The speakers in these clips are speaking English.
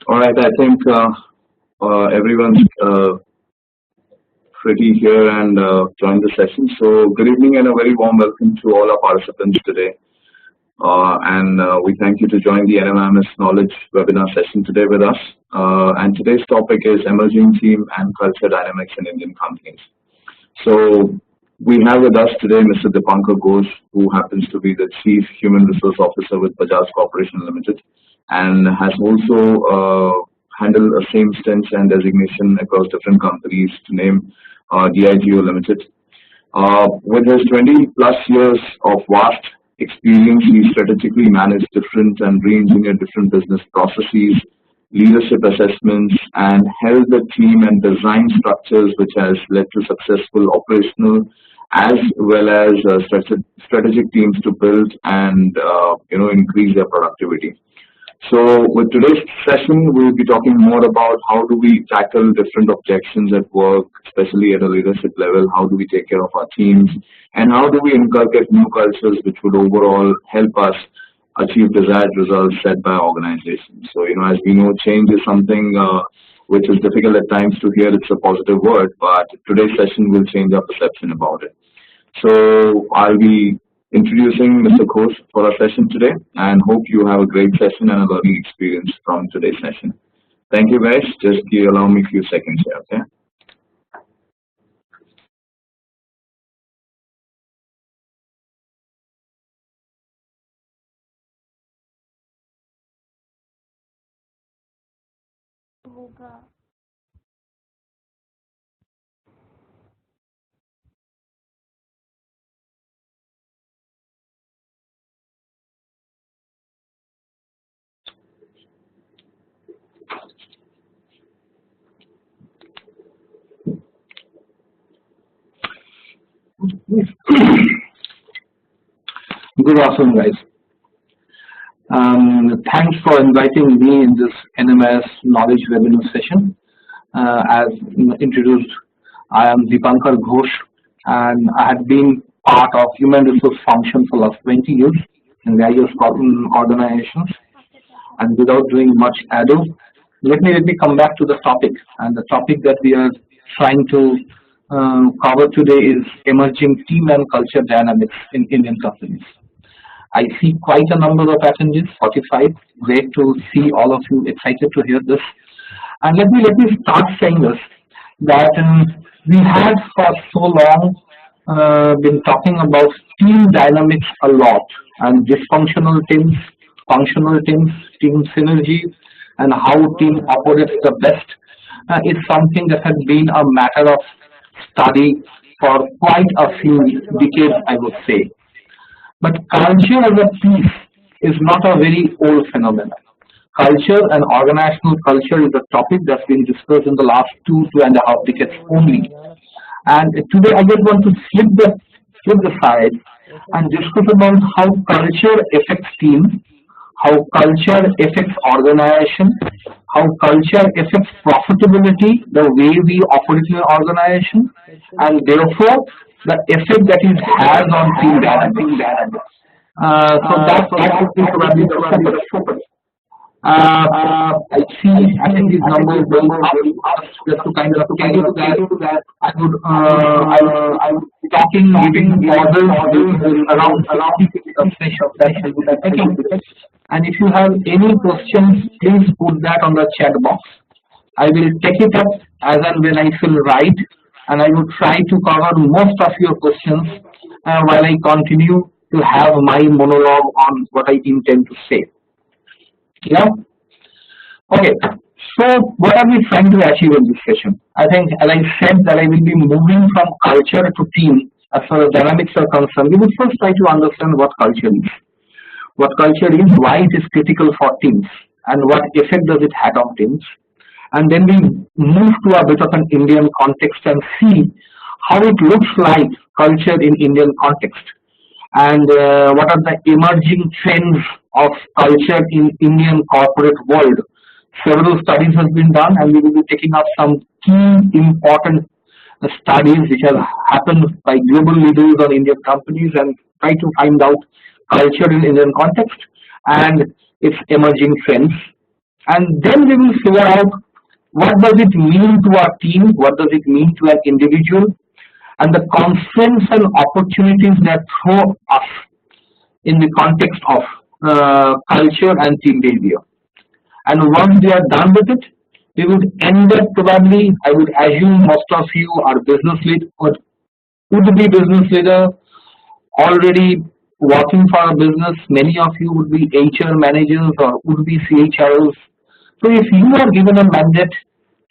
All right, I think everyone's pretty here and joined the session. So, good evening and a very warm welcome to all our participants today. And we thank you to join the NMIMS Knowledge webinar session today with us. And today's topic is emerging team and culture dynamics in Indian companies. So, we have with us today Mr. Dipankar Ghosh, who happens to be the Chief Human Resource Officer with Bajaj Corporation Limited, and has also handled the same stints and designation across different companies, to name DIGO Limited. With his 20 plus years of vast experience, he strategically managed different and re-engineered different business processes, leadership assessments, and held the team and design structures which has led to successful operational as well as strategic teams to build and increase their productivity. So with today's session, we'll be talking more about how do we tackle different objections at work, especially at a leadership level, how do we take care of our teams, and how do we inculcate new cultures which would overall help us achieve desired results set by organizations. So, as we know, change is something which is difficult at times to hear. It's a positive word, but today's session will change our perception about it. So I'll be introducing Mr. Ghosh for our session today, and hope you have a great session and a learning experience from today's session. Thank you, guys. Just allow me a few seconds here, okay? Good afternoon, guys. Thanks for inviting me in this NMIMS Knowledge webinar session. As introduced, I am Dipankar Ghosh, and I have been part of human resource function for the last 20 years in various organizations. And without doing much ado, let me come back to the topic. And the topic that we are trying to cover today is emerging team and culture dynamics in Indian companies. I see quite a number of attendees, 45. Great to see all of you excited to hear this. And let me start saying this, that we had for so long been talking about team dynamics a lot, and dysfunctional teams, functional teams, team synergy, and how team operates the best is something that has been a matter of study for quite a few decades, I would say. But culture as a piece is not a very old phenomenon. Culture and organizational culture is a topic that's been discussed in the last 2.5 decades only. And today I just want to flip the side and discuss about how culture affects teams, how culture affects organization, how culture affects profitability, the way we operate in an organization, and therefore the effect that it has on team dynamics. So that would be probably the focus. I think these numbers will just to kind of get into that. I would be talking, giving models around session. And if you have any questions, please put that on the chat box. I will take it up as and when I feel right, and I will try to cover most of your questions while I continue to have my monologue on what I intend to say. Yeah. Okay. So, what are we trying to achieve in this session? I think, as I said, that I will be moving from culture to team as far as dynamics are concerned. We will first try to understand what culture is. What culture is, why it is critical for teams, and what effect does it have on teams. And then we move to a bit of an Indian context and see how it looks like culture in Indian context, and what are the emerging trends of culture in Indian corporate world. Several studies have been done, and we will be taking up some key important studies which have happened by global leaders on Indian companies and try to find out culture in Indian context and its emerging trends. And then we will figure out what does it mean to our team, what does it mean to an individual, and the constraints and opportunities that throw us in the context of culture and team behavior. And once we are done with it, we would end up probably, I would assume most of you are business lead or would be business leader already working for a business. Many of you would be HR managers or would be CHROs. So if you are given a mandate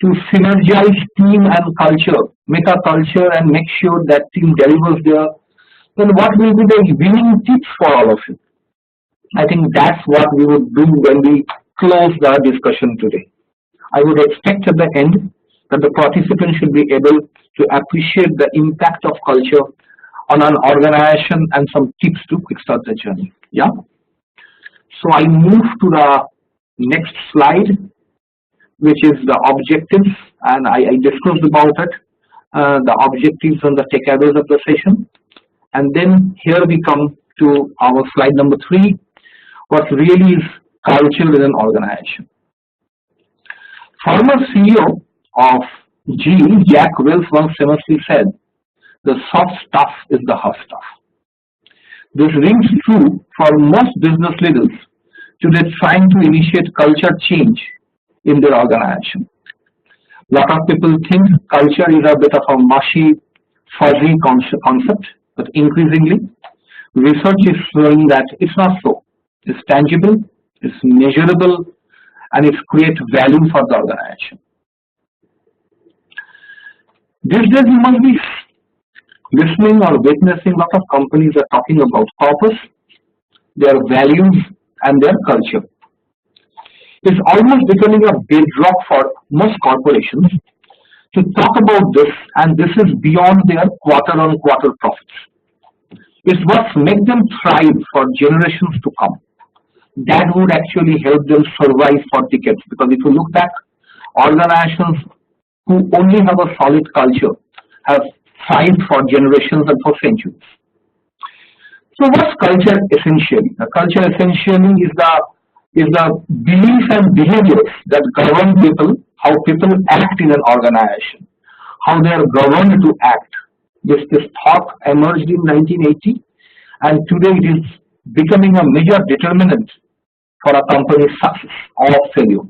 to synergize team and culture, make a culture and make sure that team delivers there, then what will be the winning tips for all of you? I think that's what we would do when we close the discussion today. I would expect at the end that the participants should be able to appreciate the impact of culture on an organization and some tips to kickstart the journey. Yeah. So I move to the next slide, which is the objectives, and I discussed about it, the objectives and the takeaways of the session. And then here we come to our slide number 3, what really is culture in an organization. Former CEO of GE, Jack Welch, once famously said, "The soft stuff is the hard stuff." This rings true for most business leaders today trying to initiate culture change in their organization. A lot of people think culture is a bit of a mushy, fuzzy concept, but increasingly, research is showing that it's not so. It's tangible, it's measurable, and it creates value for the organization. These days, you must be listening or witnessing a lot of companies are talking about purpose, their values, and their culture. It's almost becoming a bedrock for most corporations to talk about this, and this is beyond their quarter-on-quarter profits. It's what makes them thrive for generations to come. That would actually help them survive for decades. Because if you look back, organizations who only have a solid culture have thrived for generations and for centuries. So what's culture essentially? The culture essentially is the beliefs and behaviors that govern people, how people act in an organization, how they are governed to act. This thought emerged in 1980, and today it is becoming a major determinant for a company's success or failure.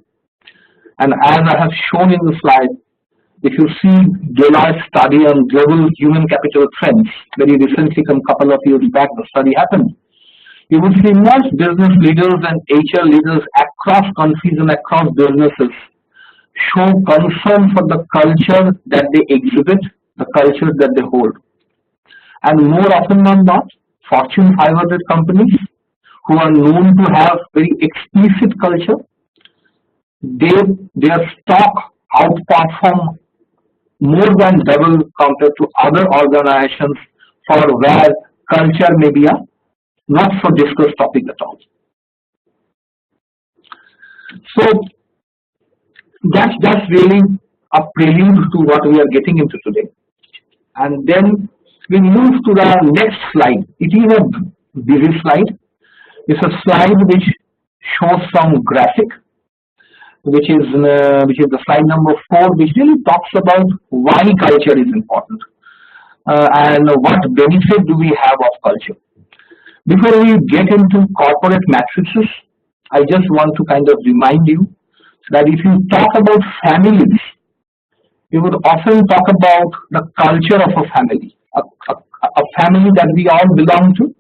And as I have shown in the slide, if you see Deloitte's study on global human capital trends, very recently, a couple of years back, the study happened. You will see most business leaders and HR leaders across countries and across businesses show concern for the culture that they exhibit, the culture that they hold. And more often than not, Fortune 500 companies who are known to have very explicit culture, their stock outperform more than double compared to other organizations for where culture may be a not so discussed topic at all. So that's really a prelude to what we are getting into today. And then we move to the next slide. It is a busy slide. It's a slide which shows some graphic, which is the slide number 4, which really talks about why culture is important and what benefit do we have of culture. Before we get into corporate matrices, I just want to kind of remind you that if you talk about families, you would often talk about the culture of a family, a family that we all belong to.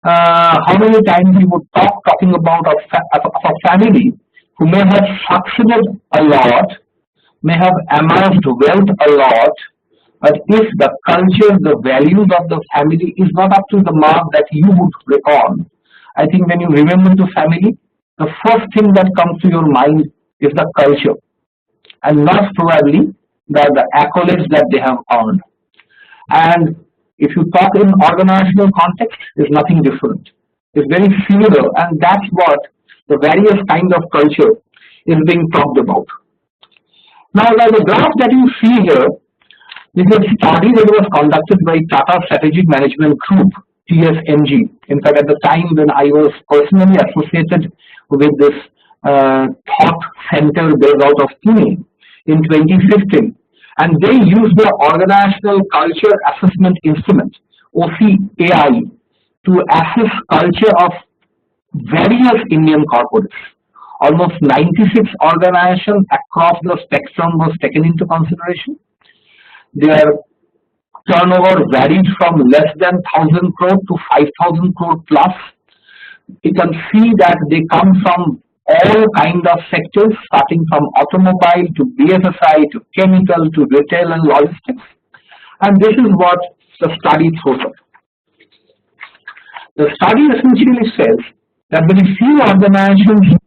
How many times we would talking about a family who may have succeeded a lot, may have amassed wealth a lot, but if the culture, the values of the family is not up to the mark that you would reckon, I think when you remember the family, the first thing that comes to your mind is the culture, and not probably the accolades that they have earned. And if you talk in organizational context, it's nothing different. It's very similar, and that's what the various kinds of culture is being talked about. Now, the graph that you see here is a study that was conducted by Tata Strategic Management Group, TSMG. In fact, at the time when I was personally associated with this thought center based out of Pune in 2015, and they used the Organizational Culture Assessment Instrument (OCAI) to assess culture of various Indian corporates. Almost 96 organizations across the spectrum was taken into consideration. Their turnover varied from less than 1,000 crore to 5,000 crore plus. You can see that they come from all kind of sectors, starting from automobile to BFSI to chemical to retail and logistics. And this is what the study throws up. The study essentially says that very few organizations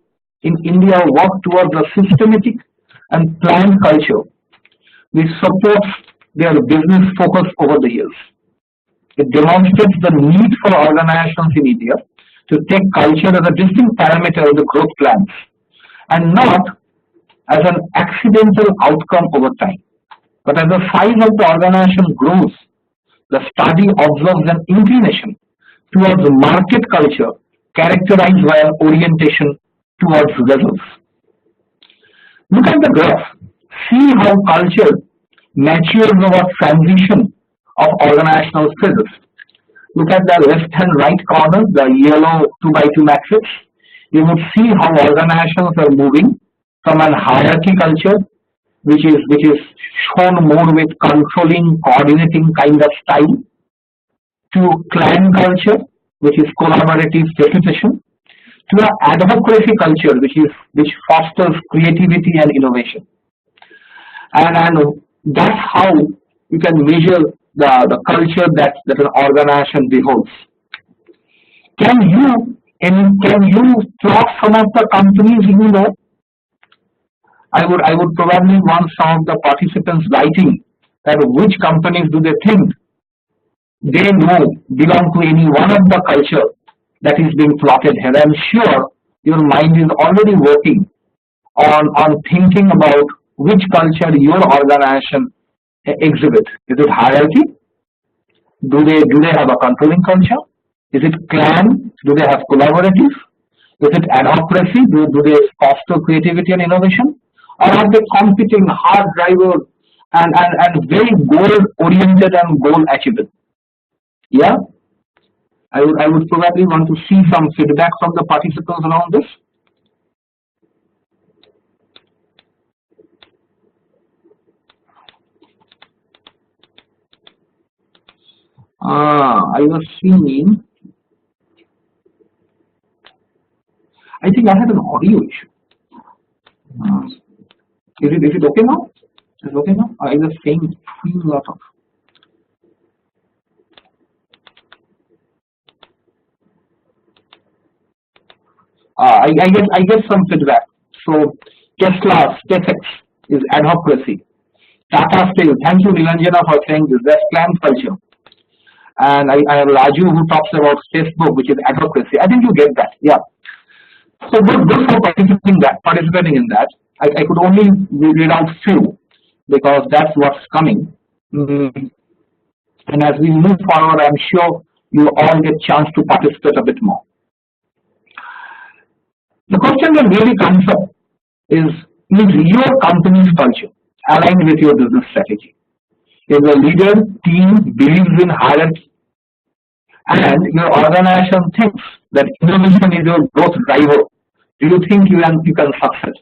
in India work towards a systematic and planned culture which supports their business focus over the years. It demonstrates the need for organizations in India to take culture as a distinct parameter of the growth plans and not as an accidental outcome over time. But as the size of the organization grows, the study observes an inclination towards market culture characterized by an orientation towards results. Look at the graph. See how culture matures over transition of organizational phases. Look at the left and right corner, the yellow 2x2 matrix. You would see how organizations are moving from a hierarchy culture, which is shown more with controlling, coordinating kind of style, to clan culture, which is collaborative facilitation, to an advocacy culture, which fosters creativity and innovation. And that's how you can measure the culture that an organization beholds. Can you plot some of the companies you know? I would probably want some of the participants writing that which companies do they think they know belong to any one of the culture that is being plotted here. I'm sure your mind is already working on thinking about which culture your organization exhibit. Is it hierarchy? Do they have a controlling culture? Is it clan? Do they have collaborative? Is it advocacy? Do they foster creativity and innovation? Or are they competing, hard driver, and very goal oriented and goal achievable? Yeah, I would probably want to see some feedback from the participants around this. I was seeing. I think I had an audio issue. Is it okay now? Is it okay now? I was seeing a lot of. I get some feedback. So Tesla, SpaceX is advocacy. Tata Steel, thank you Nilanjana for saying this. That's clan culture. And I have Raju who talks about Facebook, which is advocacy. I think you get that. Yeah. So good for participating in that. I could only read out few because that's what's coming. And as we move forward, I'm sure you all get chance to participate a bit more. The question that really comes up is your company's culture aligned with your business strategy? If the leader team believes in hierarchy and your organization thinks that innovation is your growth driver, do you think you can succeed?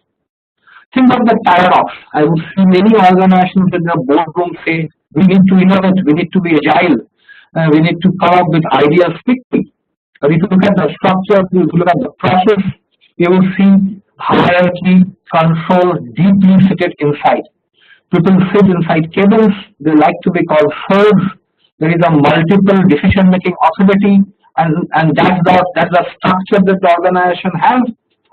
Think of the paradox. I would see many organizations in the boardroom say, we need to innovate, we need to be agile, we need to come up with ideas quickly. But if you look at the structure, if you look at the process, you will see hierarchy, control deeply seated inside. People sit inside cables, they like to be called serves. There is a multiple decision-making authority, and that's the structure that the organization has,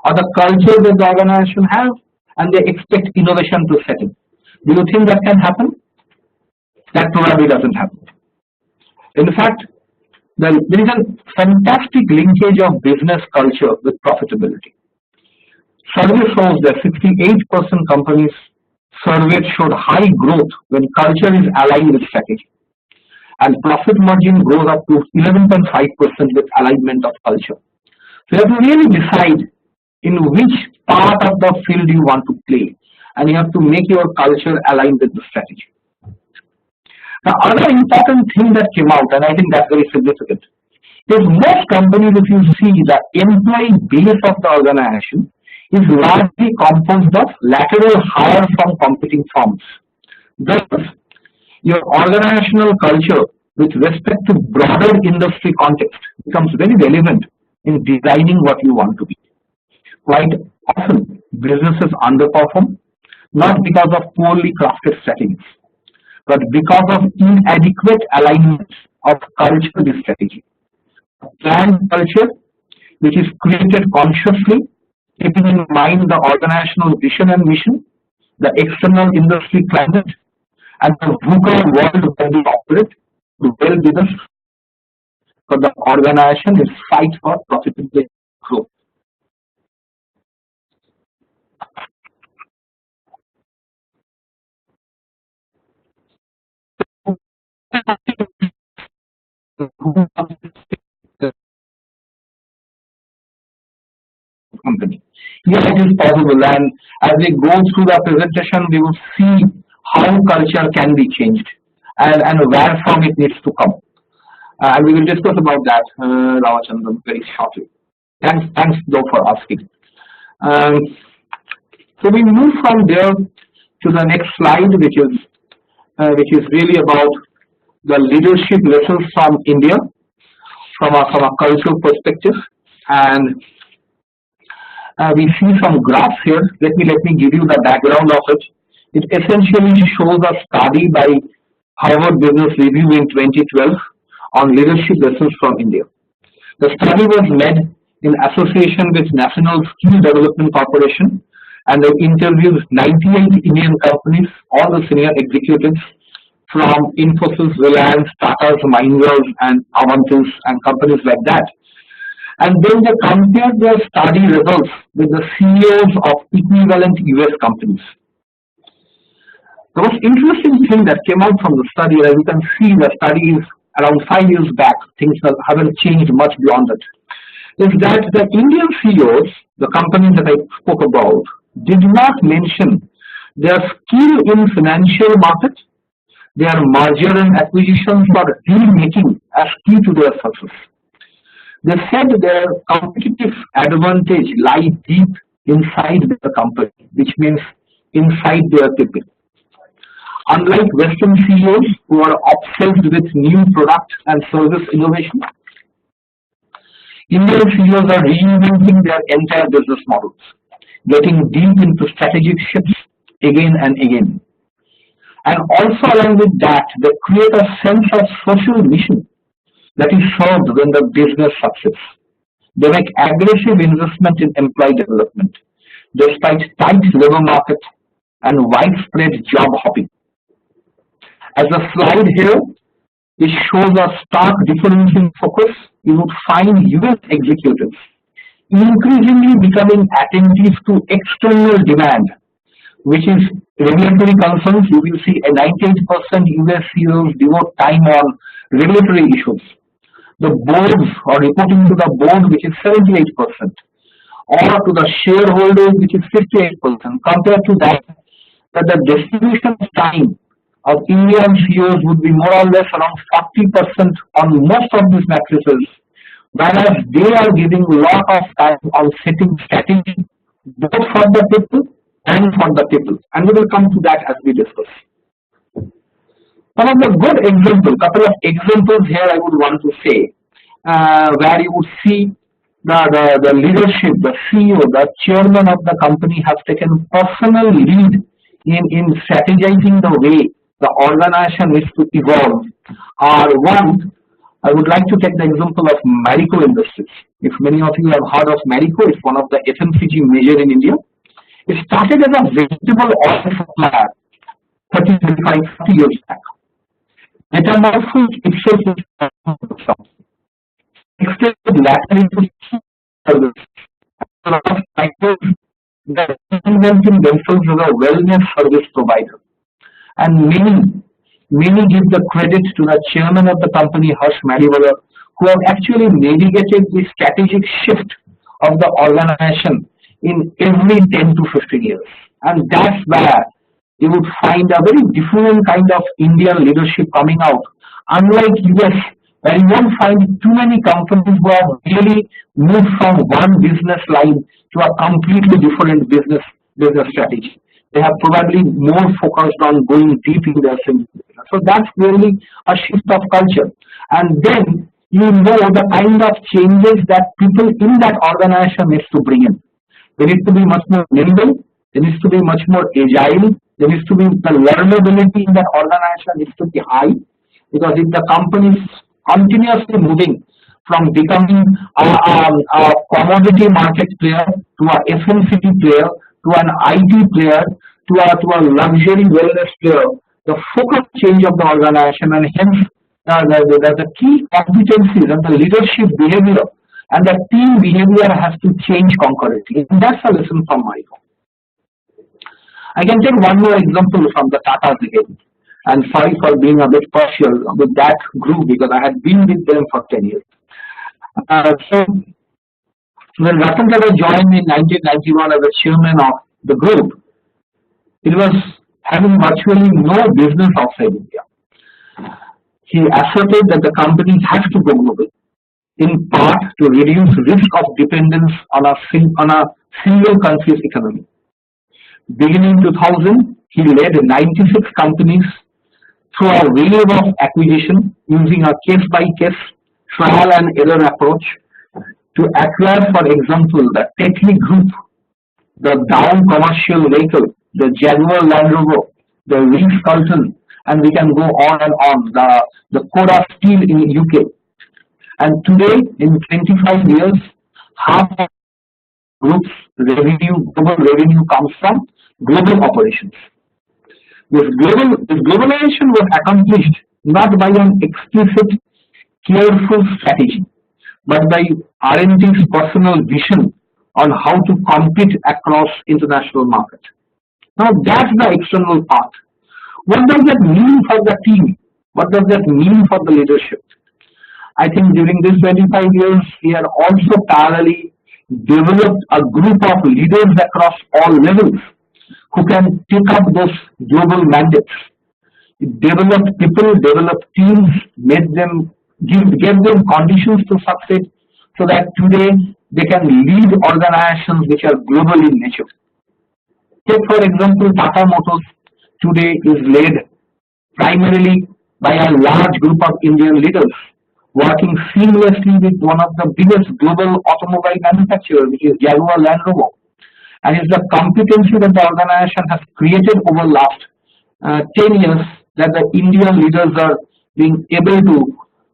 or the culture that the organization has, and they expect innovation to set in. Do you think that can happen? That probably doesn't happen. In fact, there is a fantastic linkage of business culture with profitability. Survey shows that 68% companies surveyed showed high growth when culture is aligned with strategy, and profit margin grows up to 11.5% with alignment of culture. So you have to really decide in which part of the field you want to play, and you have to make your culture align with the strategy. The other important thing that came out, and I think that's very significant, is most companies, if you see, the employee base of the organization is largely composed of lateral hire from competing firms. Thus, your organizational culture with respect to broader industry context becomes very relevant in designing what you want to be. Quite often, businesses underperform, not because of poorly crafted strategies, but because of inadequate alignment of culture with strategy. A planned culture, which is created consciously, keeping in mind the organizational vision and mission, the external industry climate, and the VUCA world where we operate, will be the for the organization is fight for profitable growth. Company. Yes, it is possible, and as we go through the presentation, we will see how culture can be changed and where from it needs to come. And we will discuss about that, Ravachandran, very shortly. Thanks though for asking. So we move from there to the next slide, which is really about the leadership lessons from India, from a cultural perspective, and we see some graphs here. Let me give you the background of it. It essentially shows a study by Harvard Business Review in 2012 on leadership lessons from India. The study was led in association with National Skill Development Corporation, and they interviewed 98 Indian companies, all the senior executives from Infosys, Reliance, Tata's, Mahindras, and Avantis, and companies like that. And then they compared their study results with the CEOs of equivalent US companies. The most interesting thing that came out from the study, as you can see, the study is around 5 years back, things haven't changed much beyond it, is that the Indian CEOs, the companies that I spoke about, did not mention their skill in financial market, their merger and acquisitions or deal making as key to their success. They said their competitive advantage lies deep inside the company, which means inside their people. Unlike Western CEOs who are obsessed with new product and service innovation, Indian CEOs are reinventing their entire business models, getting deep into strategic shifts again and again. And also along with that, they create a sense of social mission that is served when the business succeeds. They make aggressive investment in employee development, despite tight labor market and widespread job hopping. As the slide here, it shows a stark difference in focus. You would find US executives increasingly becoming attentive to external demand, which is regulatory concerns. You will see a 98% US CEOs devote time on regulatory issues. The boards are reporting to the board, which is 78%, or to the shareholders, which is 58%. Compared to that the distribution of time of Indian CEOs would be more or less around 40% on most of these matrices, whereas they are giving a lot of time on setting strategy, both for the people and for the people. And we will come to that as we discuss. One of the good examples, couple of examples here I would want to say, where you would see the leadership, the CEO, the chairman of the company has taken personal lead in strategizing the way the organization is to evolve. One, I would like to take the example of Marico Industries. If many of you have heard of Marico, it's one of the FMCG major in India. It started as a vegetable oil supplier 30 years back. Metamorphosed itself into extended later into service. A lot of titles that reinventing themselves as a wellness service provider. And many give the credit to the chairman of the company, Harsh Maliwala, who have actually navigated the strategic shift of the organization in every 10 to 15 years. And that's where you would find a very different kind of Indian leadership coming out. Unlike US, where you won't find too many companies who have really moved from one business line to a completely different business strategy. They have probably more focused on going deep in their business. So that's really a shift of culture. And then you know the kind of changes that people in that organization needs to bring in. They need to be much more nimble. There needs to be much more agile. There needs to be the learnability in that organization needs to be high, because if the company is continuously moving from becoming a commodity market player to a FMCG player to an IT player to a luxury wellness player, the focus change of the organization, and hence the key competencies and the leadership behavior and the team behavior has to change concurrently. And that's a lesson from my own. I can take one more example from the Tatas again. And sorry for being a bit partial with that group, because I had been with them for 10 years. So when Ratan Tata joined in 1991 as the chairman of the group, it was having virtually no business outside India. He asserted that the company has to go global, in part to reduce risk of dependence on a single country's economy. Beginning 2000, he led 96 companies through a wave of acquisition using a case-by-case trial and error approach to acquire, for example, the Tetley Group, the Dow Commercial Vehicle, the Jaguar Land Rover, the Ritz-Carlton, and we can go on and on, the Koda Steel in UK. And today, in 25 years, half of the group's global revenue comes from global operations. This globalization was accomplished not by an explicit, careful strategy, but by R&D's personal vision on how to compete across international markets. Now that's the external part. What does that mean for the team? What does that mean for the leadership? I think during these 25 years, we have also parallelly developed a group of leaders across all levels who can take up those global mandates. Develop people, develop teams, give them conditions to succeed, so that today they can lead organizations which are global in nature. Take for example, Tata Motors today is led primarily by a large group of Indian leaders working seamlessly with one of the biggest global automobile manufacturers, which is Jaguar Land Rover. And it's the competency that the organization has created over the last 10 years that the Indian leaders are being able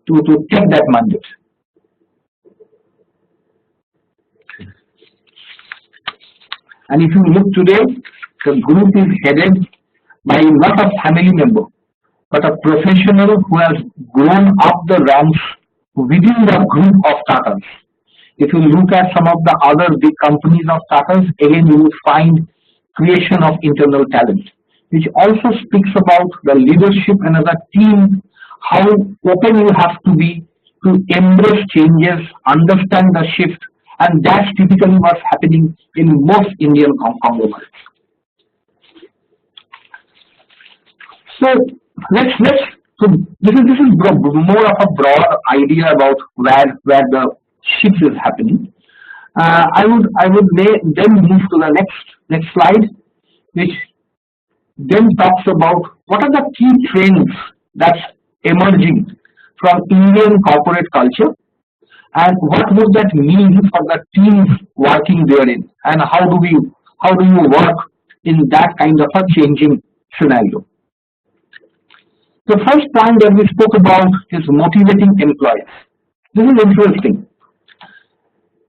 to take that mandate. And if you look today, the group is headed by not a family member, but a professional who has grown up the ranks within the group of Tatas. If you look at some of the other big companies of Tatas, again you will find creation of internal talent, which also speaks about the leadership and as a team, how open you have to be to embrace changes, understand the shift, and that's typically what's happening in most Indian conglomerates. So so this is more of a broad idea about where the shift is happening. I would then move to the next slide, which then talks about what are the key trends that's emerging from Indian corporate culture, and what would that mean for the teams working therein, and how do you work in that kind of a changing scenario. The first point that we spoke about is motivating employees. This is interesting.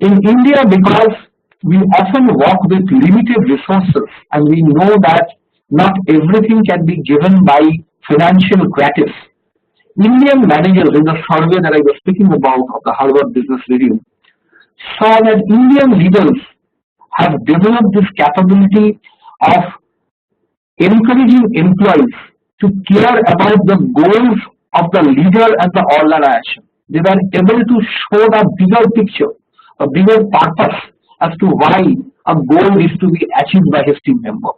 In India, because we often work with limited resources and we know that not everything can be given by financial gratis, Indian managers in the survey that I was speaking about of the Harvard Business Review saw that Indian leaders have developed this capability of encouraging employees to care about the goals of the leader and the organization. They were able to show the bigger picture, a bigger purpose as to why a goal is to be achieved by his team member,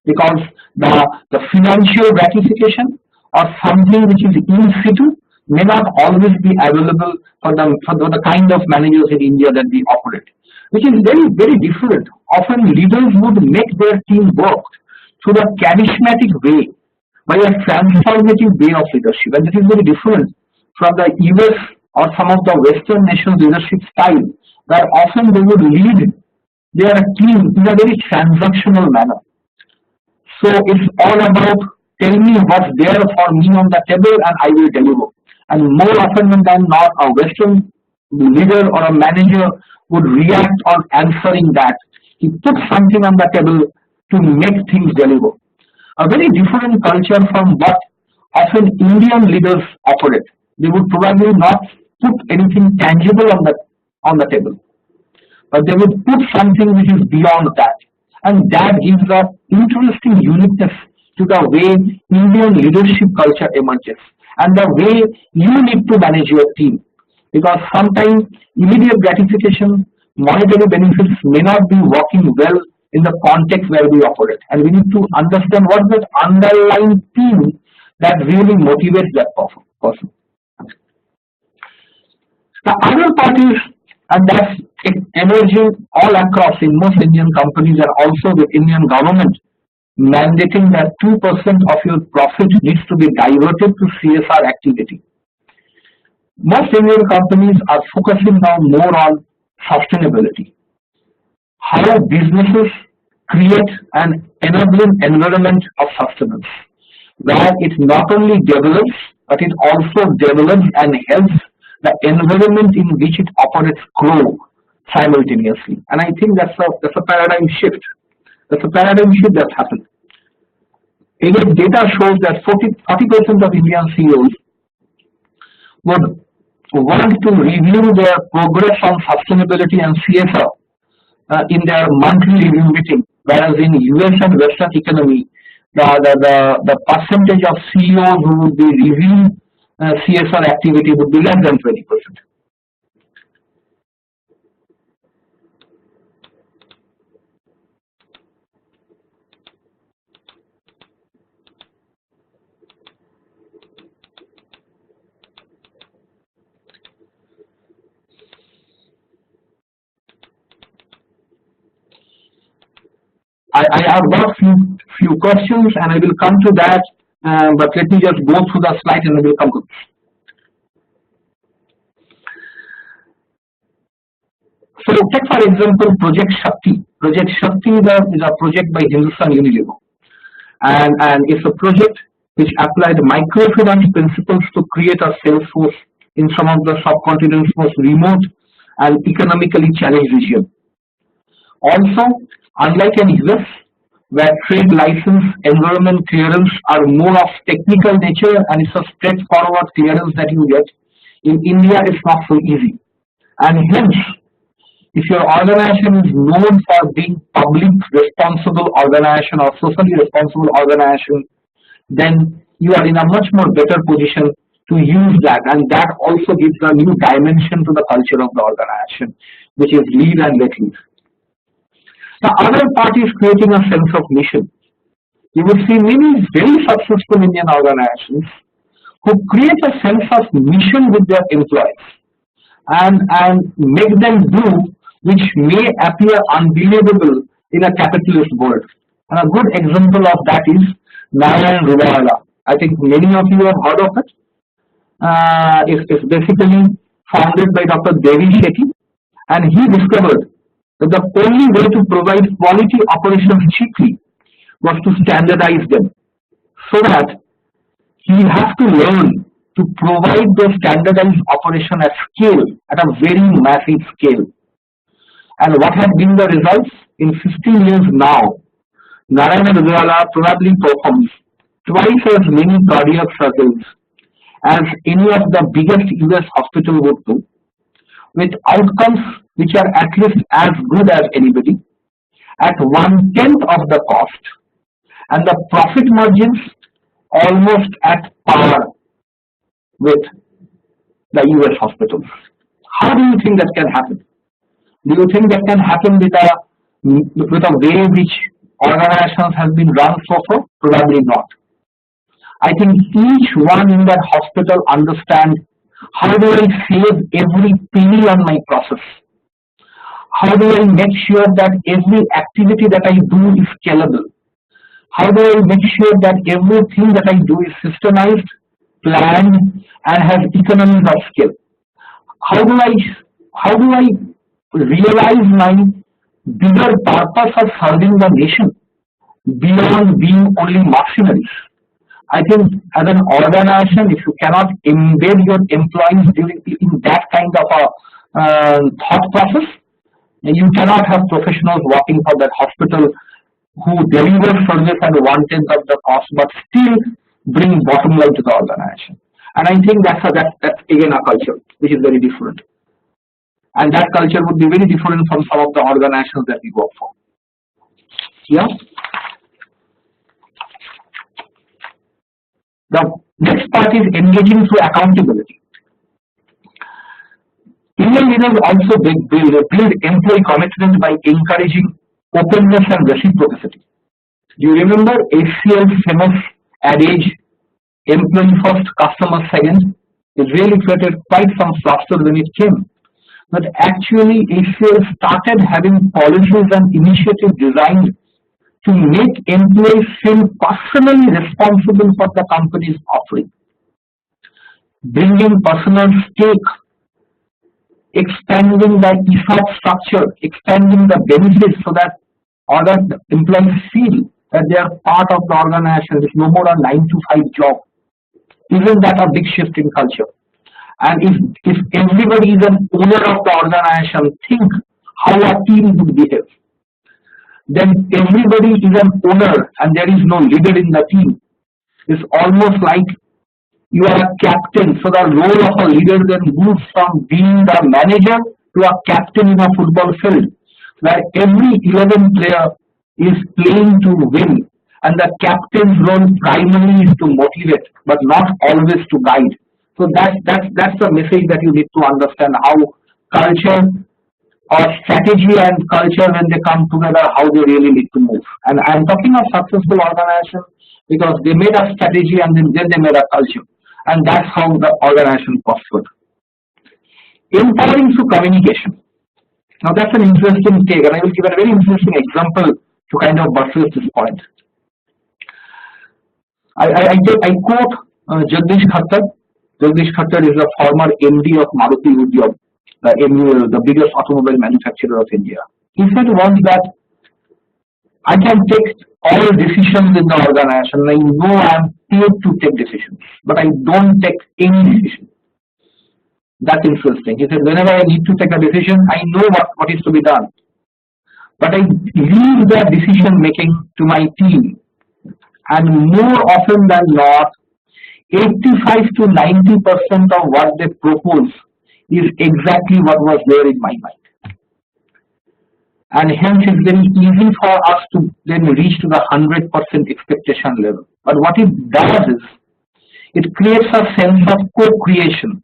because the financial gratification or something which is in situ may not always be available for the kind of managers in India that we operate, which is very, very different. Often leaders would make their team work through a charismatic way, by a transformative way of leadership, and it is very different from the US or some of the Western nations leadership style, where often they would lead their team in a very transactional manner. So it's all about tell me what's there for me on the table and I will deliver. And more often than not, a Western leader or a manager would react on answering that. He puts something on the table to make things deliver. A very different culture from what often Indian leaders operate. They would probably not put anything tangible on the table, but they would put something which is beyond that, and that gives an interesting uniqueness to the way Indian leadership culture emerges and the way you need to manage your team. Because sometimes immediate gratification, monetary benefits may not be working well in the context where we operate, and we need to understand what the underlying theme that really motivates that person. The other part is, and that's emerging all across in most Indian companies and also the Indian government, mandating that 2% of your profit needs to be diverted to CSR activity. Most Indian companies are focusing now more on sustainability. How businesses create an enabling environment of sustenance, where it not only develops, but it also develops and helps the environment in which it operates grow simultaneously. And I think that's a paradigm shift. That's a paradigm shift that happened. Again, data shows that 40% of Indian CEOs would want to review their progress on sustainability and CSR in their monthly review meeting, whereas in US and Western economy, the percentage of CEOs who would be reviewing CSR activity would be less than 20%. I have got few questions and I will come to that, but let me just go through the slide and I will come to this. So take for example Project Shakti. Project Shakti is a project by Hindustan Unilever, and it's a project which applied microfinance principles to create a sales force in some of the subcontinent's most remote and economically challenged regions. Also, unlike in US, where trade license, environment clearance are more of technical nature and it's a straightforward clearance that you get, in India it's not so easy. And hence, if your organization is known for being public responsible organization or socially responsible organization, then you are in a much more better position to use that, and that also gives a new dimension to the culture of the organization, which is lead and let lead. The other part is creating a sense of mission. You will see many very successful Indian organizations who create a sense of mission with their employees and make them do which may appear unbelievable in a capitalist world. And a good example of that is Narayan Rudayala. I think many of you have heard of it. It's basically founded by Dr. Devi Shetty, and he discovered that the only way to provide quality operations cheaply was to standardize them, so that he has to learn to provide those standardized operation at scale, at a very massive scale. And what have been the results? In 15 years now, Narayana Rudayala probably performs twice as many cardiac surgeries as any of the biggest US hospitals would do, with outcomes which are at least as good as anybody, at 1/10 of the cost, and the profit margins almost at par with the US hospitals. How do you think that can happen? Do you think that can happen with a with a way which organizations have been run so far? Probably not. I think each one in that hospital understands how do I save every penny on my process? How do I make sure that every activity that I do is scalable? How do I make sure that everything that I do is systemized, planned, and has economies of scale? How do I realize my bigger purpose of serving the nation beyond being only mercenaries? I think as an organization, if you cannot embed your employees in that kind of a thought process, you cannot have professionals working for that hospital who deliver service at 1/10 of the cost, but still bring bottom line to the organization. And I think that's again a culture which is very different. And that culture would be very different from some of the organizations that we work for. Yeah. The next part is engaging through accountability. Indian leaders also build employee commitment by encouraging openness and reciprocity. You remember HCL's famous adage, employee first, customer second? It really created quite some fluster when it came. But actually, HCL started having policies and initiatives designed to make employees feel personally responsible for the company's offering, bringing personal stake, expanding the ESOP structure, expanding the benefits so that other employees feel that they are part of the organization. It's no more a 9 to 5 job. Isn't that a big shift in culture? And if everybody is an owner of the organization, think how a team would behave. Then everybody is an owner and there is no leader in the team. It's almost like you are a captain. So the role of a leader then moves from being the manager to a captain in a football field, where every 11 player is playing to win. And the captain's role primarily is to motivate, but not always to guide. So that's the message that you need to understand, how culture or strategy and culture, when they come together, how they really need to move. And I'm talking of successful organizations because they made a strategy and then they made a culture. And that's how the organization prospered. Empowering through communication. Now that's an interesting take, and I will give a very interesting example to kind of buttress this point. I quote Jagdish Khattar. Jagdish Khattar is a former MD of Maruti Udyog, the biggest automobile manufacturer of India. He said once that I can take all decisions in the organization. I know I am paid to take decisions, but I don't take any decision. That's interesting. He said, whenever I need to take a decision, I know what is to be done. But I leave the decision making to my team. And more often than not, 85 to 90% of what they propose is exactly what was there in my mind. And hence it's very easy for us to then reach to the 100% expectation level. But what it does is, it creates a sense of co-creation.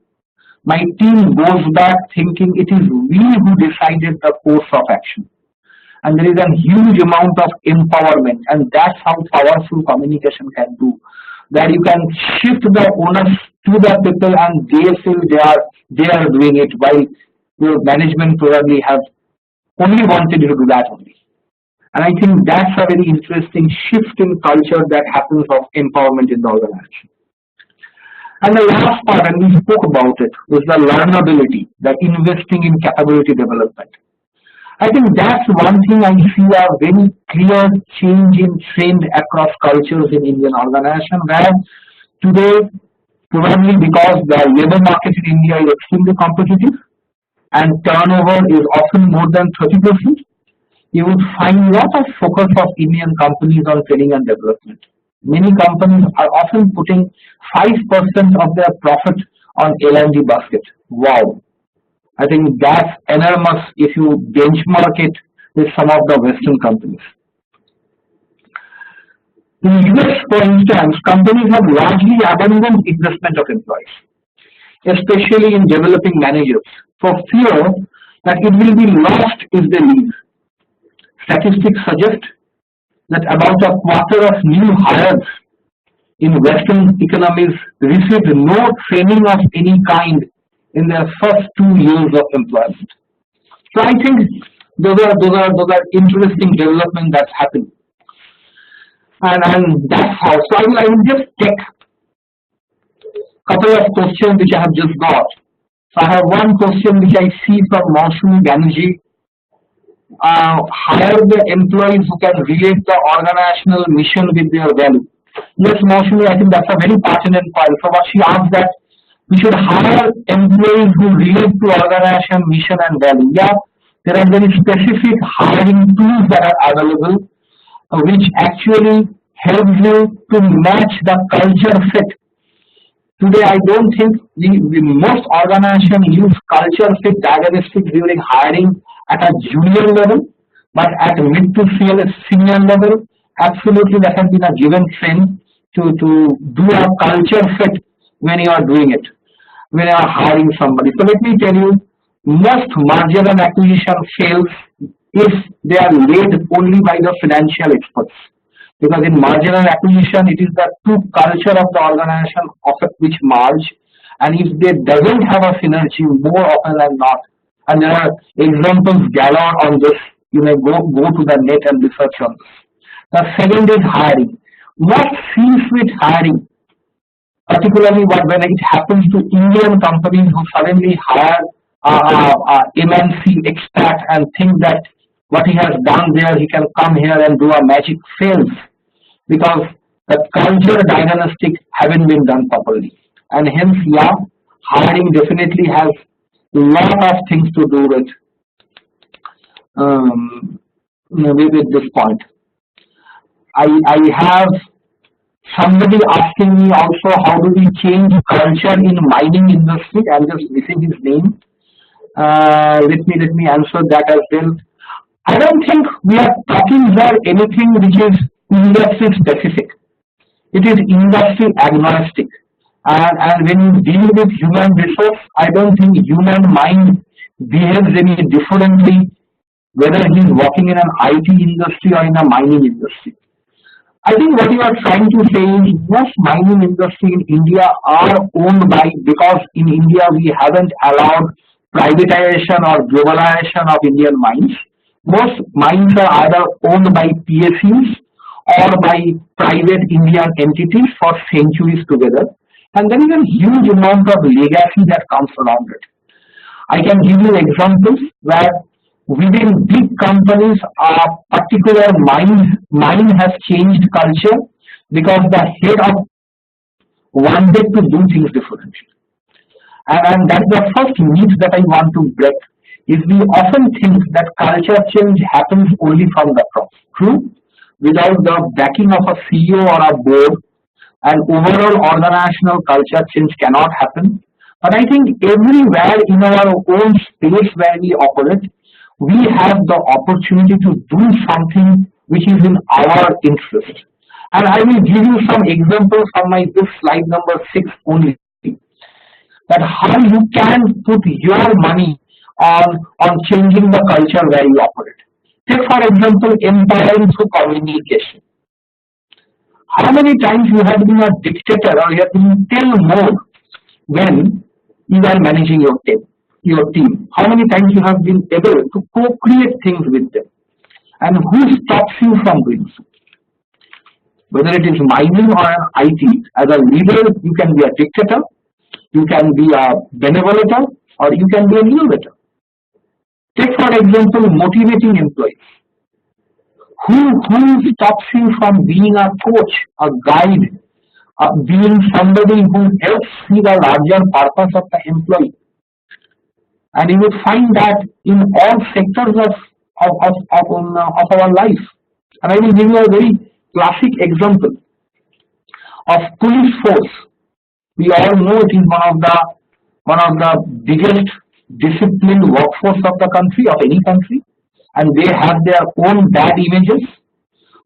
My team goes back thinking it is we who decided the course of action. And there is a huge amount of empowerment, and that's how powerful communication can do. That you can shift the onus to the people and they feel they are doing it, while your management probably have only wanted you to do that only. And I think that's a very interesting shift in culture that happens of empowerment in the organization. And the last part, and we spoke about it, is the learnability, the investing in capability development. I think that's one thing I see a very clear change in trend across cultures in Indian organization, where today, probably because the labor market in India is extremely competitive and turnover is often more than 30%, you would find a lot of focus of Indian companies on training and development. Many companies are often putting 5% of their profit on L&D basket. Wow. I think that's enormous if you benchmark it with some of the Western companies. In US, for instance, companies have largely abandoned investment of employees, especially in developing managers, for fear that it will be lost if they leave. statistics suggest that about a quarter of new hires in Western economies received no training of any kind in their first 2 years of employment. So I think those are interesting developments that's happening, and that's how. So I will just take a couple of questions which I have just got. So I have one question which I see from Maushumi Banerjee. Hire the employees who can relate the organizational mission with their value. Yes, Maushumi, I think that's a very pertinent point. So what she asked that we should hire employees who relate to organization mission and value. Yeah, there are very specific hiring tools that are available, which actually help you to match the culture fit. Today, I don't think most organizations use culture fit diagnostics during hiring at a junior level, but at mid to senior level, absolutely that has been a given trend to do a culture fit when you are doing it, when you are hiring somebody. So let me tell you, most merger and acquisition fails if they are led only by the financial experts. Because in merger and acquisition, it is the true culture of the organization which merge, and if they doesn't have a synergy more often than not, and there are examples galore on this, you may go to the net and research on this. The second is hiring. Most C-suite hiring, particularly when it happens to Indian companies who suddenly hire MNC expat and think that what he has done there, he can come here and do a magic, fails because the culture diagnostic haven't been done properly. And hence, yeah, hiring definitely has a lot of things to do with this point. I have somebody asking me also, how do we change culture in mining industry? I'm just missing his name. Let me answer that as well. I don't think we are talking here anything which is industry specific. It is industry agnostic. And when you deal with human resource, I don't think human mind behaves any differently whether he is working in an IT industry or in a mining industry. I think what you are trying to say is most mining industry in India are owned by, because in India we haven't allowed privatization or globalization of Indian mines. Most mines are either owned by PSUs or by private Indian entities for centuries together. And there is a huge amount of legacy that comes around it. I can give you examples where within big companies, a particular mine has changed culture because the head of wanted to do things differently. And that's the first myth that I want to break, is we often think that culture change happens only from the top. True, without the backing of a CEO or a board, and overall organizational culture change cannot happen. But I think everywhere in our own space where we operate, we have the opportunity to do something which is in our interest. And I will give you some examples from this slide number 6 only, that how you can put your money on changing the culture where you operate. Take for example, empowering through communication. How many times you have been a dictator or you have been tell more when you are managing your team? How many times you have been able to co-create things with them? And who stops you from doing so? Whether it is mining or an IT, as a leader, you can be a dictator, you can be a benevolent, or you can be a innovator. Take for example, motivating employees. Who stops you from being a coach, a guide, being somebody who helps see the larger purpose of the employee? And you will find that in all sectors of our life. And I will give you a very classic example of police force. We all know it is one of the biggest disciplined workforce of the country, of any country, and they have their own bad images.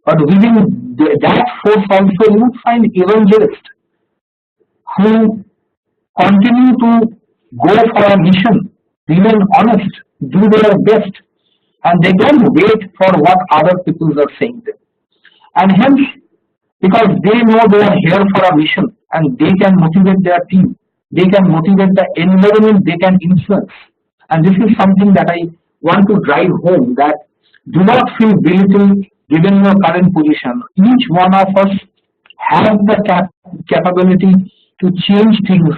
But within that force also, you would find evangelists who continue to go for a mission, remain honest, do their best, and they don't wait for what other people are saying them. And hence, because they know they are here for a mission and they can motivate their team, they can motivate the environment, they can influence. And this is something that I want to drive home, that do not feel belittled given your current position. Each one of us has the capability to change things,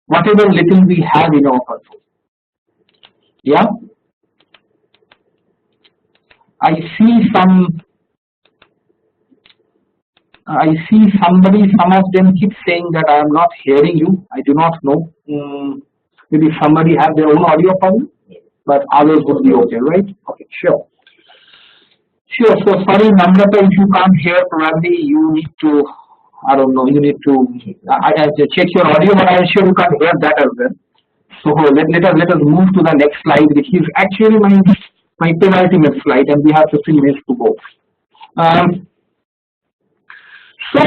whatever little we have in our control. Yeah, I see somebody, some of them keep saying that I am not hearing you. I do not know. Maybe somebody have their own audio problem, but others would be okay, right? Okay, sure. Sure. So sorry, Namrata, if you can't hear, probably you need to, I don't know, you need to I have to check your audio, but I'm sure you can't hear that as well. So let us move to the next slide, which is actually my penultimate slide, and we have 15 minutes to go. So,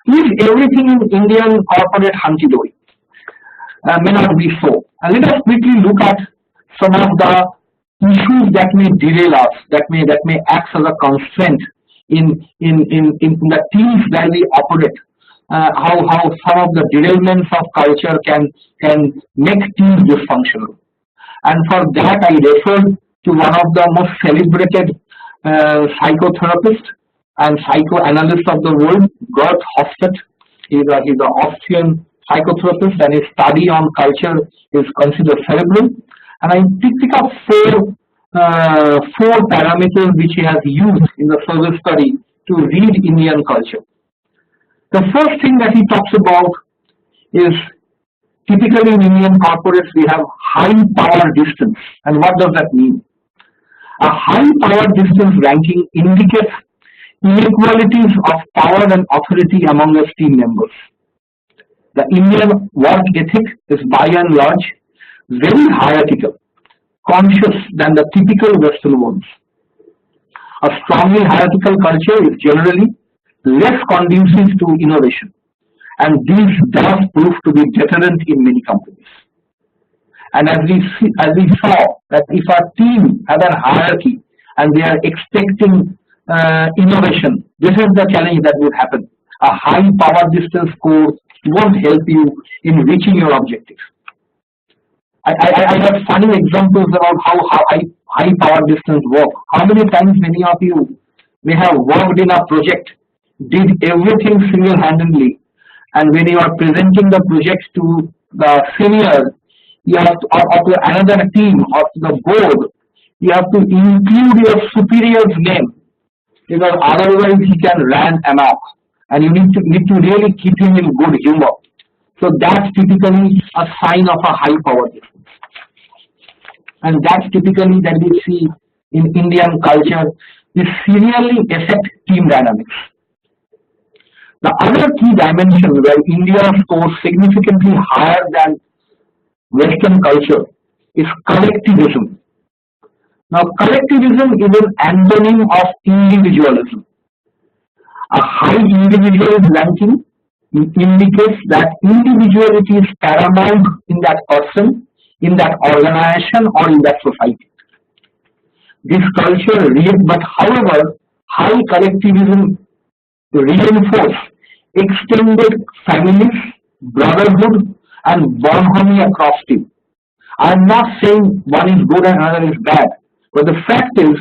is everything in Indian corporate hunky-dory? May not be so. And let us quickly look at some of the issues that may derail us, that may act as a constraint in the teams that we operate. How some of the derailments of culture can make teams dysfunctional. And for that, I refer to one of the most celebrated psychotherapists and psychoanalyst of the world, Gerd Hofstede. He's an Austrian psychotherapist, and his study on culture is considered cerebral. And I pick up four parameters which he has used in the service study to read Indian culture. The first thing that he talks about is, typically in Indian corporates we have high power distance. And what does that mean? A high power distance ranking indicates inequalities of power and authority among its team members. The Indian work ethic is by and large very hierarchical, conscious than the typical Western ones. A strongly hierarchical culture is generally less conducive to innovation, and this does prove to be deterrent in many companies. And as we saw that if our team has a hierarchy and they are expecting innovation, this is the challenge that would happen. A high power distance score won't help you in reaching your objectives. I have funny examples about how high power distance work. How many times many of you may have worked in a project, did everything single-handedly, and when you are presenting the project to the senior, you have to, or to another team or to the board, you have to include your superior's name, because otherwise he can rant amok, and you need to really keep him in good humor. So that's typically a sign of a high power distance, and that's typically that we see in Indian culture. This serially affect team dynamics. The other key dimension where India scores significantly higher than Western culture is collectivism. Now, collectivism is an antonym of individualism. A high individualist ranking indicates that individuality is paramount in that person, in that organization, or in that society. This culture, but however, high collectivism reinforces extended families, brotherhood, and bonhomie across team. I am not saying one is good and another is bad, but the fact is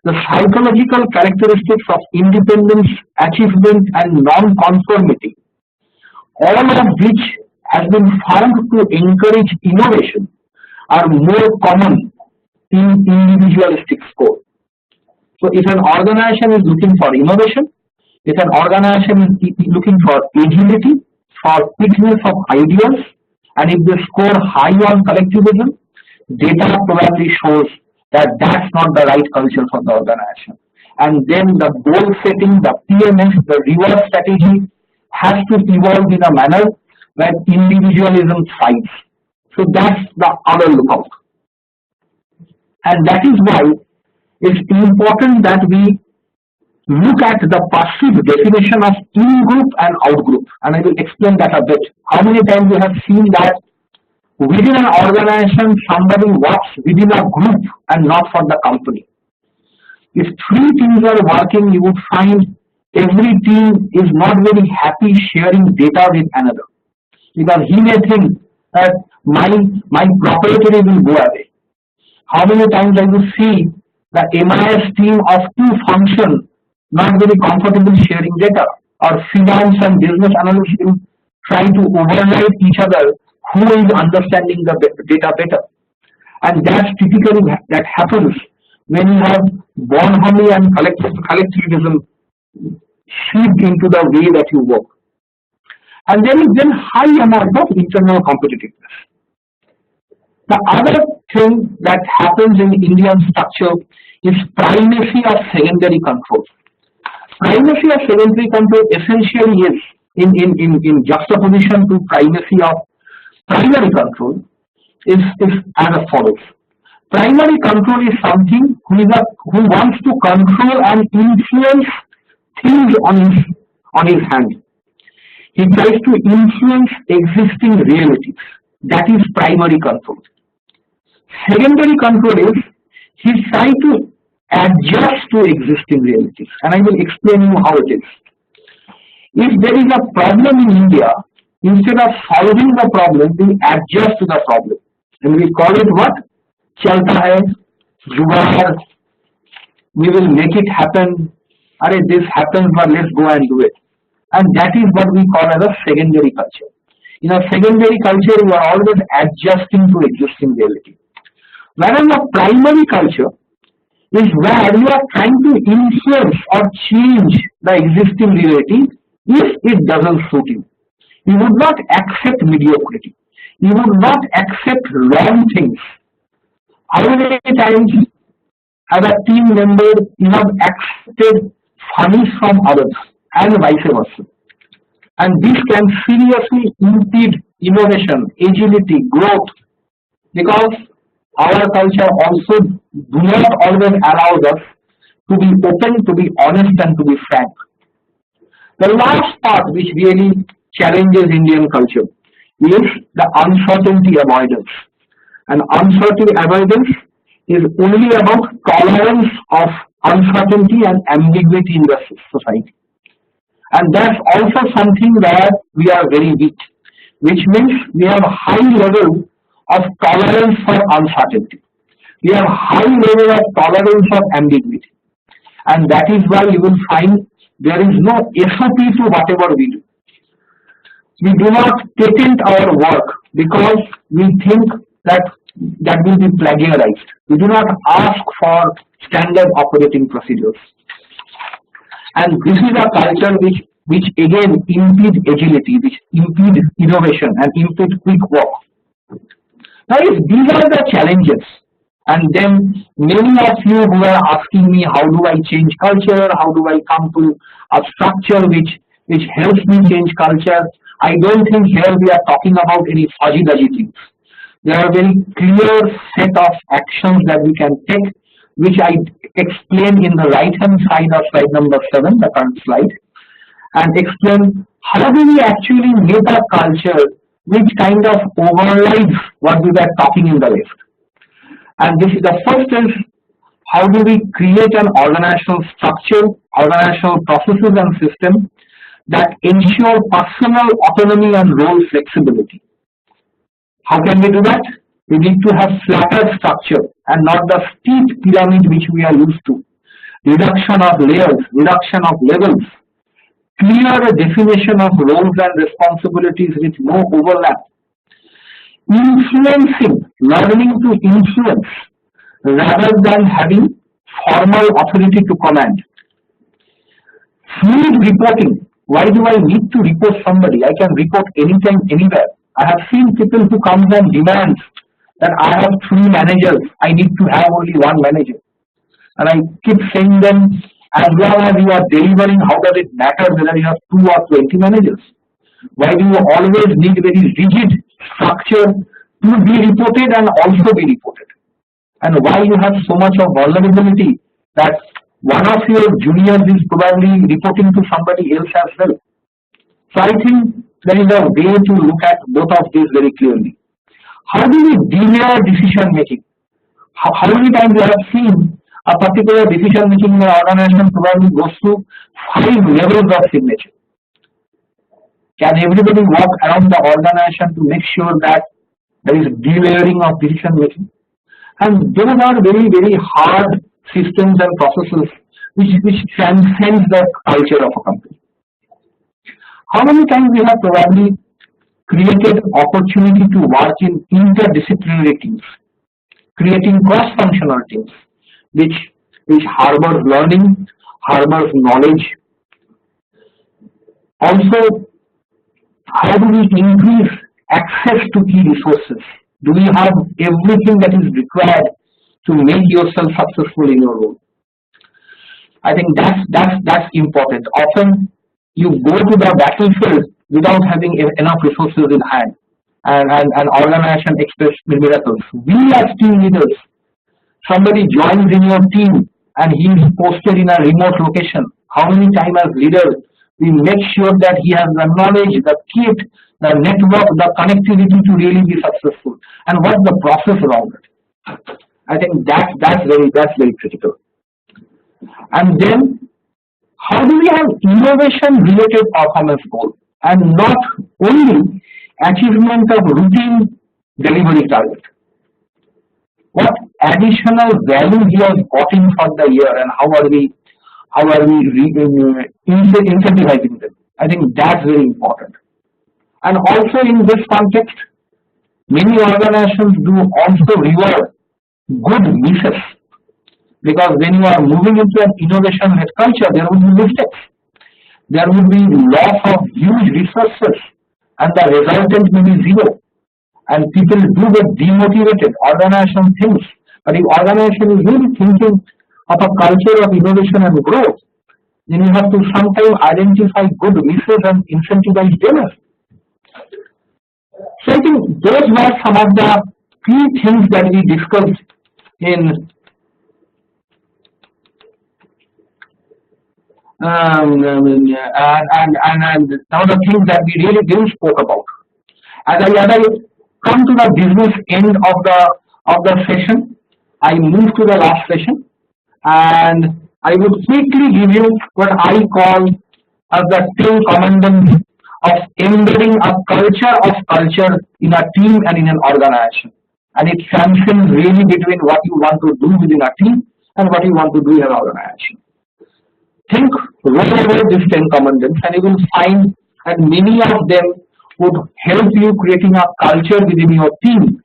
the psychological characteristics of independence, achievement, and non-conformity, all of which has been found to encourage innovation, are more common in individualistic score. So if an organization is looking for innovation, if an organization is looking for agility, for quickness of ideas, and if they score high on collectivism, data probably shows that that's not the right culture for the organization. And then the goal setting, the PMS, the reward strategy has to evolve in a manner where individualism thrives. So that's the other lookout. And that is why it's important that we look at the passive definition of in-group and out-group. And I will explain that a bit. How many times you have seen that Within an organization, somebody works within a group and not for the company. If three teams are working, you would find every team is not very happy sharing data with another, because he may think that my proprietary will go away. How many times I will see the MIS team of two functions not very comfortable sharing data, or finance and business analysts will try to override each other who is understanding the data better. And that's typically that happens when you have bonhomie and collectivism seeped into the way that you work. And there is then high amount of internal competitiveness. The other thing that happens in Indian structure is primacy of secondary control. Primacy of secondary control essentially is in juxtaposition to primacy of primary control is as follows. Primary control is something who wants to control and influence things on his hand. He tries to influence existing realities. That is primary control. Secondary control is he tries to adjust to existing realities, and I will explain you how it is. If there is a problem in India, instead of solving the problem, we adjust to the problem, and we call it what? Chalta hai, jugaad. We will make it happen. Arey, this happens, but let's go and do it. And that is what we call as a secondary culture. In a secondary culture, you are always adjusting to existing reality. Whereas a primary culture is where you are trying to influence or change the existing reality if it doesn't suit you. You would not accept mediocrity. You would not accept wrong things. How many times as a team member you have accepted funnies from others and vice versa? And this can seriously impede innovation, agility, growth, because our culture also do not always allow us to be open, to be honest, and to be frank. The last part which really challenges Indian culture is the uncertainty avoidance. And uncertainty avoidance is only about tolerance of uncertainty and ambiguity in the society. And that's also something where we are very weak, which means we have a high level of tolerance for uncertainty. We have high level of tolerance of ambiguity. And that is why you will find there is no SOP to whatever we do. We do not patent our work because we think that will be plagiarized. We do not ask for standard operating procedures. And this is a culture which again impedes agility, which impedes innovation and impedes quick work. Now, if these are the challenges, and then many of you who are asking me how do I change culture, how do I come to a structure which helps me change culture, I don't think here we are talking about any fuzzy-duzzy things. There are very clear set of actions that we can take, which I explain in the right-hand side of slide number 7, the current slide, and explain how do we actually make a culture which kind of overrides what we were talking in the left. And this is the first is how do we create an organizational structure, organizational processes and systems that ensure personal autonomy and role flexibility. How can we do that? We need to have flatter structure and not the steep pyramid which we are used to. Reduction of layers, reduction of levels, clear definition of roles and responsibilities with no overlap. Influencing, learning to influence rather than having formal authority to command. Fluid reporting. Why do I need to report somebody? I can report anytime, anywhere. I have seen people who come and demand that I have 3 managers. I need to have only 1 manager. And I keep saying them, as long as you are delivering, how does it matter whether you have 2 or 20 managers? Why do you always need very rigid structure to be reported and also be reported? And why you have so much of vulnerability that one of your juniors is probably reporting to somebody else as well? So I think there is a way to look at both of these very clearly. How do we delay decision making? How many times we have seen a particular decision making in an organization probably goes through 5 levels of signature? Can everybody walk around the organization to make sure that there is delayering of decision making? And those are very, very hard systems and processes which transcends the culture of a company. How many times we have probably created opportunity to work in interdisciplinary teams, creating cross-functional teams, which harbors learning, harbors knowledge. Also, how do we increase access to key resources? Do we have everything that is required to make yourself successful in your role? I think that's important. Often you go to the battlefield without having enough resources in hand, and organization expects miracles. We as team leaders, somebody joins in your team and he is posted in a remote location. How many times as leaders we make sure that he has the knowledge, the kit, the network, the connectivity to really be successful, and what's the process around it? I think that's very critical. And then, how do we have innovation-related performance goal, and not only achievement of routine delivery target? What additional value he has gotten for the year, and how are we incentivizing them? I think that's very important. And also in this context, many organizations do also reward good misses, because when you are moving into an innovation-led culture, there will be mistakes. There will be loss of huge resources, and the resultant may be zero. And people do get demotivated. Organization thinks, but if organization is really thinking of a culture of innovation and growth, then you have to sometimes identify good misses and incentivize them. So I think those were some of the key things that we discussed in and some of the things that we really didn't spoke about. As I come to the business end of the session, I move to the last session, and I would quickly give you what I call as the 10 commandments of embedding a culture in a team and in an organization. And it transcends really between what you want to do within a team and what you want to do in an organization. Think over these 10 commandments, and you will find that many of them would help you creating a culture within your team,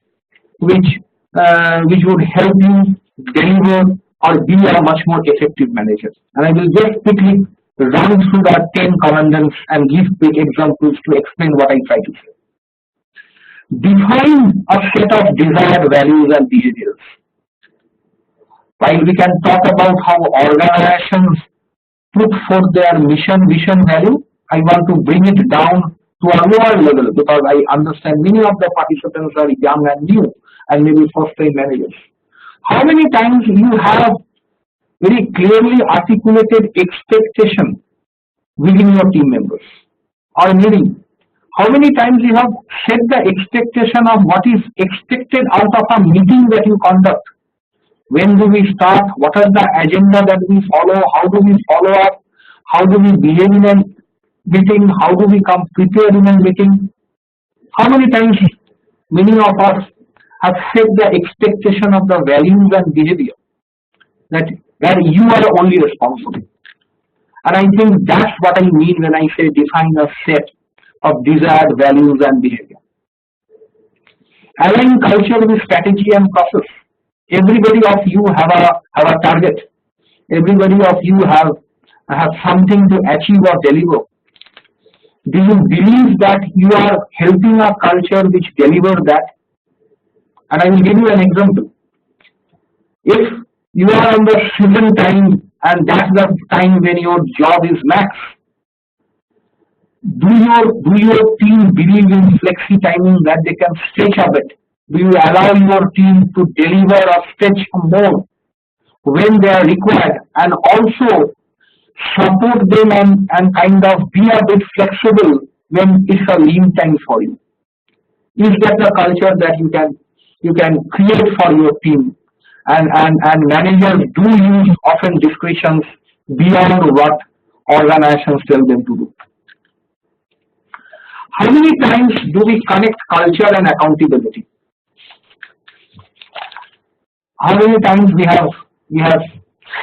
which would help you deliver or be a much more effective manager. And I will just quickly run through the 10 commandments and give quick examples to explain what I try to say. Define a set of desired values and behaviors. While we can talk about how organizations put forth their mission, vision, value, I want to bring it down to a lower level, because I understand many of the participants are young and new and maybe first-time managers. How many times you have very clearly articulated expectation within your team members? Or maybe how many times you have set the expectation of what is expected out of a meeting that you conduct? When do we start? What is the agenda that we follow? How do we follow up? How do we behave in a meeting? How do we come prepared in a meeting? How many times many of us have set the expectation of the values and behavior that you are only responsible? And I think that's what I mean when I say define a set of desired values and behavior. Align culture with strategy and process. Everybody of you have a target. Everybody of you have something to achieve or deliver. Do you believe that you are helping a culture which delivers that? And I will give you an example. If you are on the season time and that's the time when your job is max, do your team believe in flexi timing that they can stretch a bit? Do you allow your team to deliver or stretch more when they are required, and also support them and kind of be a bit flexible when it's a lean time for you? Is that the culture that you can create for your team? And managers do use often discretions beyond what organizations tell them to do. How many times do we connect culture and accountability? How many times we have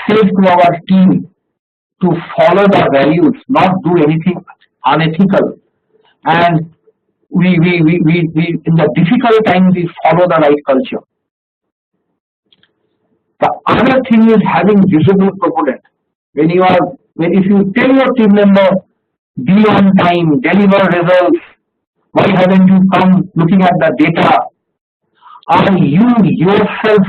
said to our team to follow the values, not do anything unethical, and we in the difficult times we follow the right culture. The other thing is having visible proponent. If you tell your team member, be on time, deliver results, why haven't you come looking at the data? Are you yourself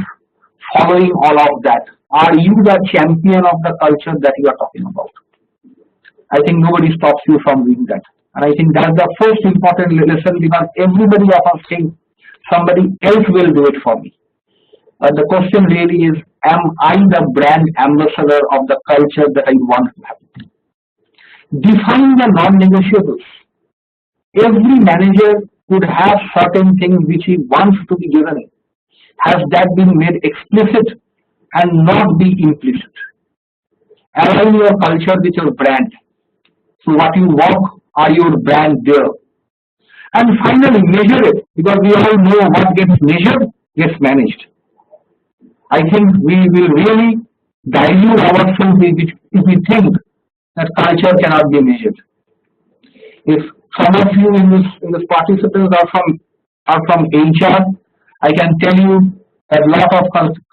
following all of that? Are you the champion of the culture that you are talking about? I think nobody stops you from doing that. And I think that's the first important lesson, because everybody of us thinks somebody else will do it for me. But the question really is, am I the brand ambassador of the culture that I want to have? Define the non-negotiables. Every manager could have certain things which he wants to be given. Has that been made explicit and not be implicit? Align your culture with your brand. So what you walk are your brand there. And finally, measure it, because we all know what gets measured gets managed. I think we will really dilute ourselves if we think that culture cannot be measured. If some of you in this participants are from HR, I can tell you that a lot of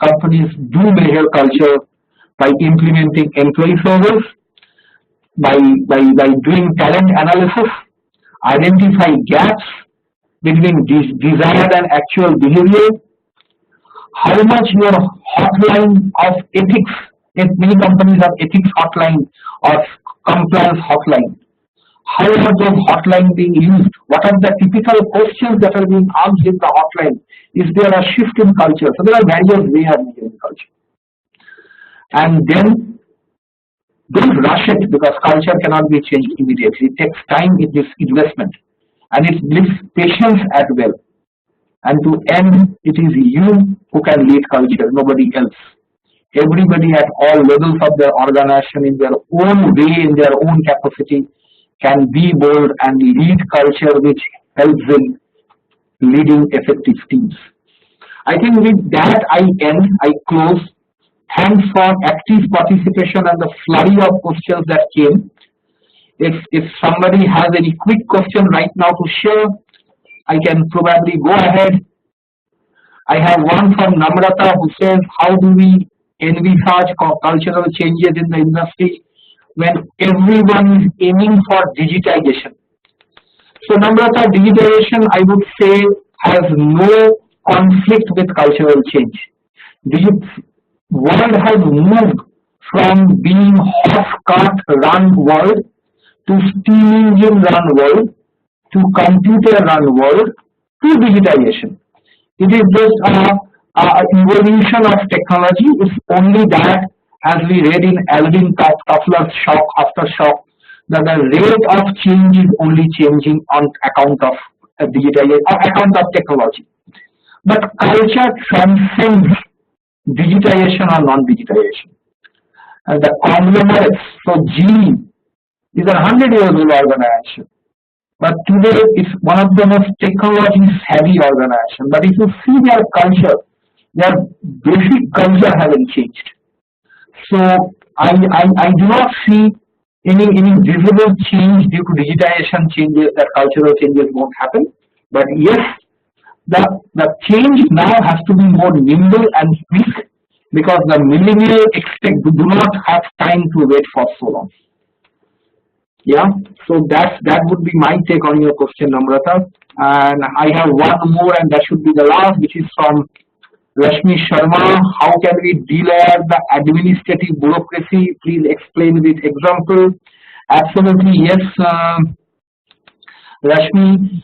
companies do measure culture by implementing employee surveys, by doing talent analysis, identify gaps between desired and actual behavior, how much your hotline of ethics, if many companies have ethics hotline or compliance hotline, how are those hotline being used? What are the typical questions that are being asked in the hotline? Is there a shift in culture? So there are various ways of measuring culture. And then don't rush it, because culture cannot be changed immediately. It takes time, it is investment, and it needs patience as well. And to end, it is you who can lead culture, nobody else. Everybody at all levels of their organization, in their own way, in their own capacity, can be bold and lead culture, which helps in leading effective teams. I think with that I close. Thanks for active participation and the flurry of questions that came. If somebody has any quick question right now to share, I can probably go ahead. I have one from Namrata who says, how do we envisage cultural changes in the industry when everyone is aiming for digitization? So Namrata, digitization, I would say, has no conflict with cultural change. World has moved from being horse cart run world to steam engine run world to computer run world to digitization. It is just an evolution of technology. It's only that, as we read in Alvin Toffler's Shock After Shock, that the rate of change is only changing on account of digitization, on account of technology. But culture transcends digitization or non-digitization. And the conglomerates, so GE is a 100-year-old organization, but today it's one of the most technology-savvy organizations. But if you see their culture, their basic culture hasn't changed. So I do not see any visible change due to digitization changes, that cultural changes won't happen. But yes, the change now has to be more nimble and quick, because the millennials do not have time to wait for so long. Yeah, so that would be my take on your question, Namrata. And I have one more, and that should be the last, which is from Rashmi Sharma. How can we delayer the administrative bureaucracy? Please explain with example. Absolutely, yes, Rashmi.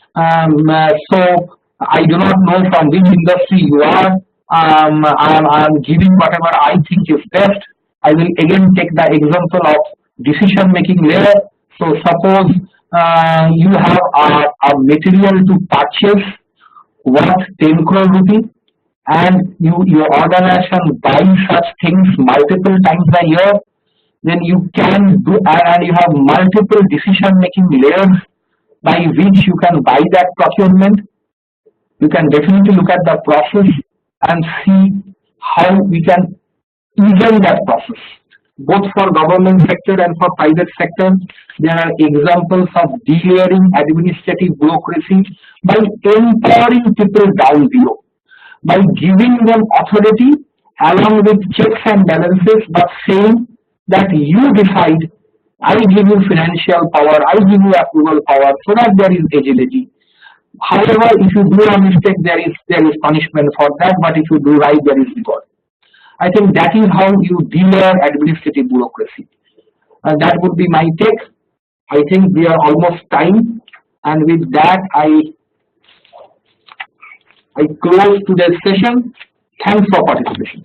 So I do not know from which industry you are. I am giving whatever I think is best. I will again take the example of decision-making layer. So suppose you have a material to purchase worth 10 crore rupee, and your organization buys such things multiple times a year, then you can do, and you have multiple decision making layers by which you can buy that procurement. You can definitely look at the process and see how we can ease that process. Both for government sector and for private sector, there are examples of delayering administrative bureaucracy by empowering people down below, by giving them authority along with checks and balances, but saying that you decide, I give you financial power, I give you approval power, so that there is agility. However, if you do a mistake, there is punishment for that, but if you do right, there is reward. I think that is how you delay administrative bureaucracy. That would be my take. I think we are almost time, and with that, I close today's session. Thanks for participation.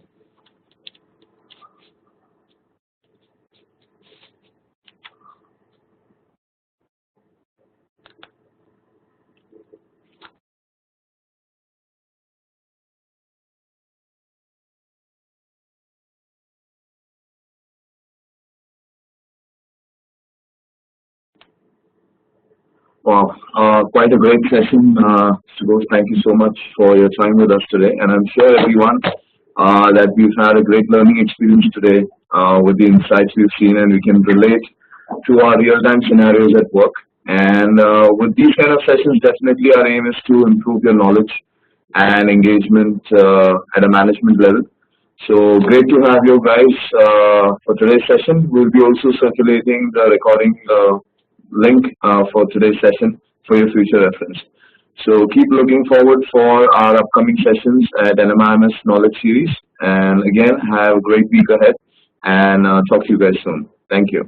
Wow, quite a great session, Mr. Ghosh. Thank you so much for your time with us today. And I'm sure everyone that we've had a great learning experience today with the insights we've seen, and we can relate to our real-time scenarios at work. And with these kind of sessions, definitely our aim is to improve your knowledge and engagement at a management level. So great to have you guys for today's session. We'll be also circulating the recording link for today's session for your future reference. So keep looking forward for our upcoming sessions at NMIMS Knowledge Series. And again, have a great week ahead, and talk to you guys soon. Thank you.